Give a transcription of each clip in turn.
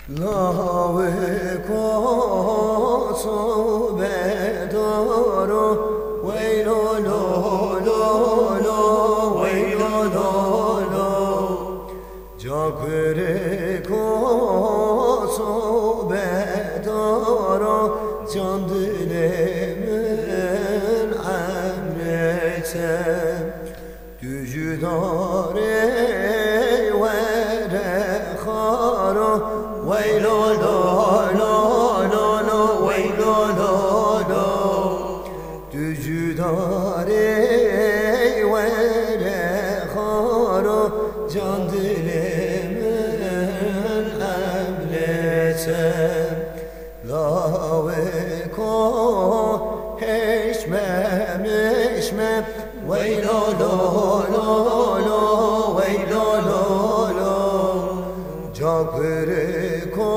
لاوی کوسو بدارو ویلو لو لو لو ویلو لو لو جاکر کوسو بدارو can dilimin emretsem gücü dare vere kharo veylo lo lo lo lo veylo lo lo gücü dare vere kharo can dilimin emretsem لاوی کو هشمم هشمم ویلو لو لو لو ویلو لو لو جاکر کو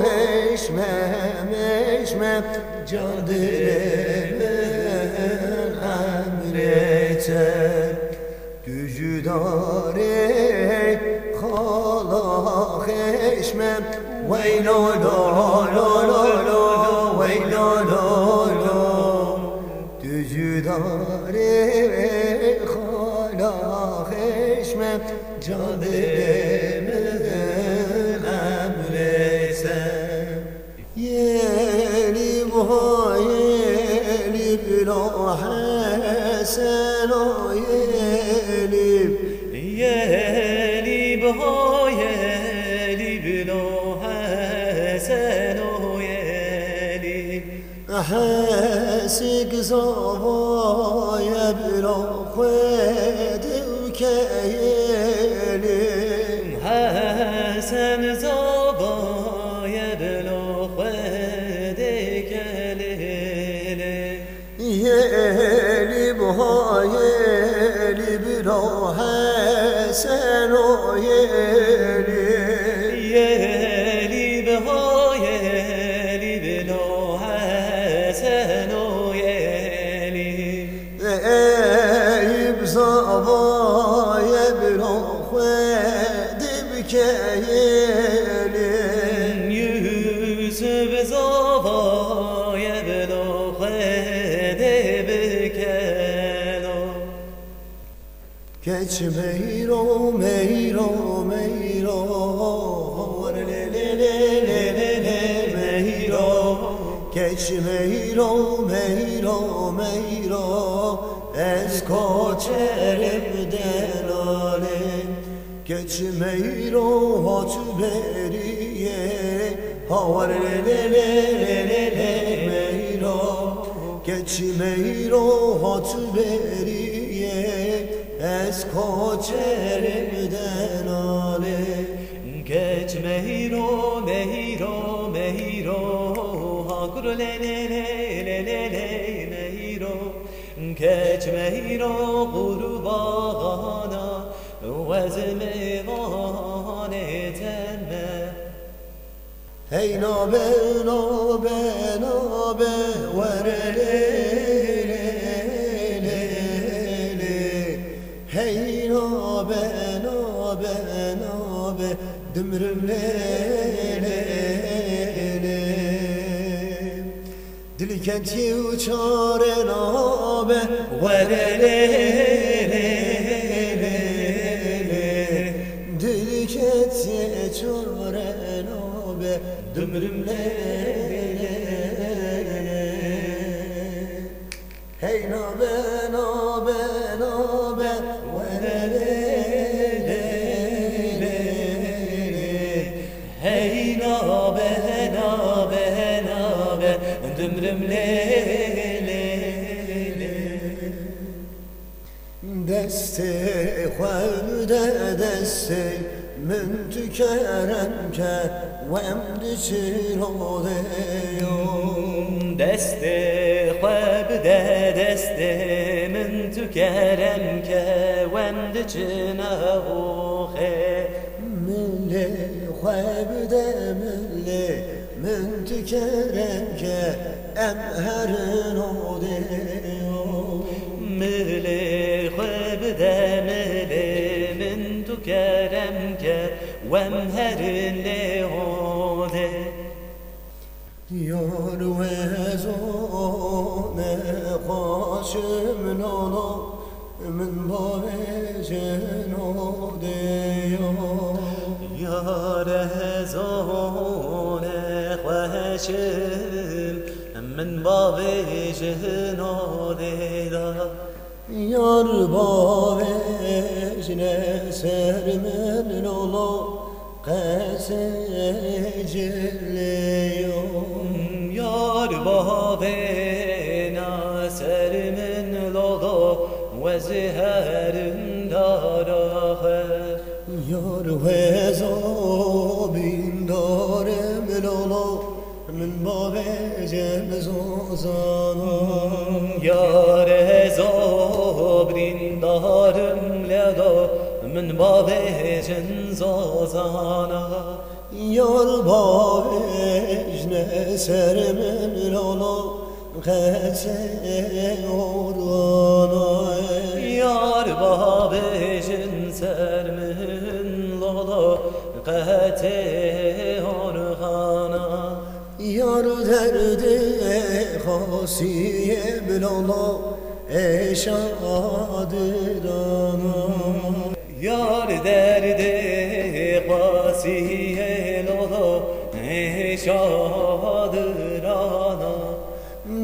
هشمم هشمم جان دلم امرتم gücü dare خالا خشمم ویلو لو لو لو لو ویلو لو لو gücü dare خالا خشمم canım emretsem yeli vay yeli bilo hasen o yeli yeli vay yeli bilo hasen o yeli حسك زوايا بلا خد وكيلي حسن زوايا بلا خد وكيلي يلي بهايلي بلا حسن ويلي يلي بهايلي بلا حسن ويلي eyüp zavaya bir oxed bikeyelim Yusuf zavaya bir oxed bikeyelim Geç meyro meyro meyro le le le le le le meyro Geç meyro meyro meyro Ez koçerim delale Geç meyro haç beriye Havar le le le le le le meyro Geç meyro haç beriye Ez koçerim delale Geç meyro meyro meyro Hakur le le le le le le meyro Geç meyro kurbana Vezmevan etme Hey nabe nabe nabe Vere le le le le Hey nabe nabe nabe Dümrüm le le le Dilkenti uçare nabe Vere le le le le Dilkenti uçare nabe Dümrüm le le le Hey nabe nabe nabe Vere le le le le Hey nabe nabe nabe Dümrüm le le le Deste xwevde deste min tükerem ke Vemdi çirodeyom Deste xwebde deste min tükerem ke Vemdi çinavuxe Milli xwebde milli min tükerem ke Emherin odeyom Milli xwebde milli min tükerem ke Vemherin leho çümün olu min babecin odiyo Yare zone khoshim min babecin odiyo Yar babecine sermin olu qeseciliyo Yar babena sermin lolo ve ziherin darahe Yar vezabin darem lolo min babecen zozana Yar zobrin darım ledo min babecin zozana Yar babecne sermen lolo qese orana Yar babecin sermin lolo qete organa Yar derdi khasiye bilolo eşadirana Yar derdi qasiye lolo eşadırana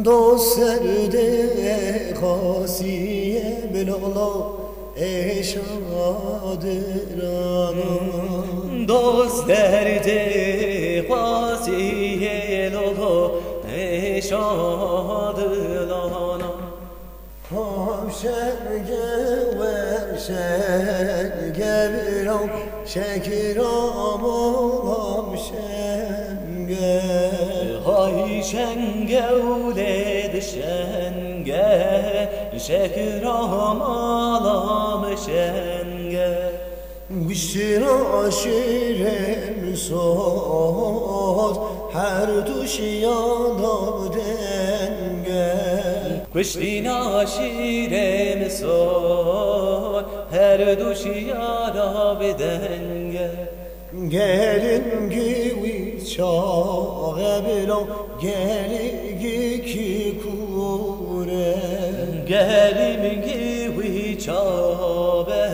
Dost derdi khasiye bilolo eşadirana Dost derdi qasiye lolo eşadırana Hamşerge verşerge bilom şekiram olam şenge Hay şenge uled şenge şekram alam şenge Güçlü aşirem söz her düşyada denge Kuştina şirem sor her duşyara bedenge Gelin gibi çağa bilom gelin ki kure Gelim gibi çabe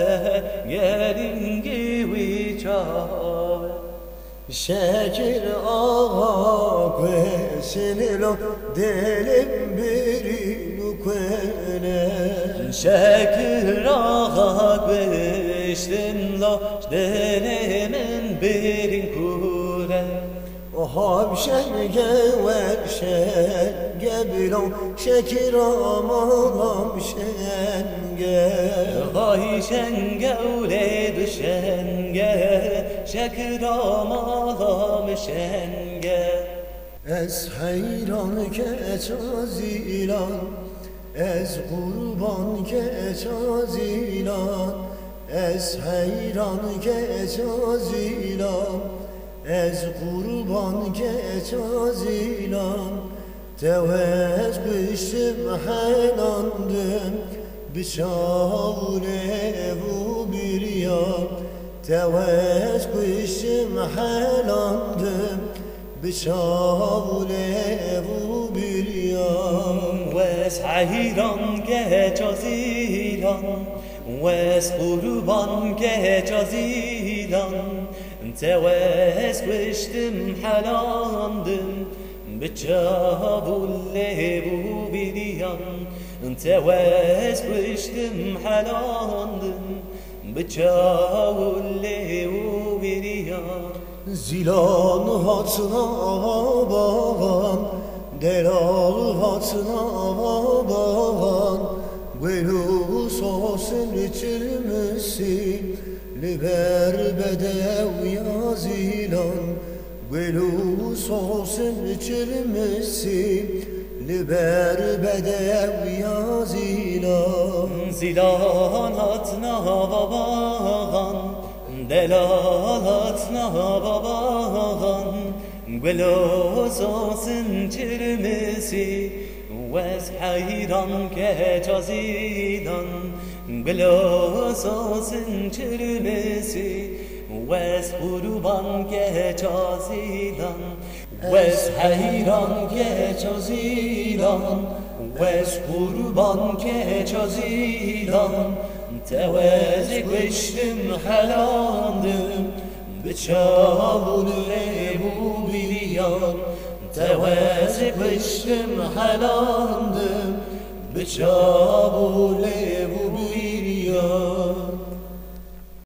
Gelim gibi çabe Şekir ağa kvesinilo delim birini kvene Şekir ağa kveştim lo Delemin birin kure Hamşerge verşerge bilom şekir amalam şenge Hay şenge uled şenge Şekram alam şenge Ez hayran keç azilan Ez kurban keç azilan Ez hayran keç azilan Ez kurban keç azilan Tevez kışım helandım Bişavle bu bir yan Tevez kışım helandım Bişavle bu bir yan Wes hayran geç azilan Wes kurban geç azilan Tevez kıştım helandım Bişavle bu bir yan Tevez kıştım helandım Bişavle bu bir yan Zilan hatına bağan Delal hatına bağan Velu sosun içilmesi Liber bedev yazilan Velu sosun içilmesi Liber bedev yazilan Zilan hatna babagan Delal hatna babagan Gülososun çirmesi Wes hayran keç azilan Gülososun çirmesi Wes kurban keç azilan Wes hayran keç azilan وز قربان که چازیدان توز گشتم حلاندم به چاول بو بیریان توز گشتم حلاندم به چاول بو بیریان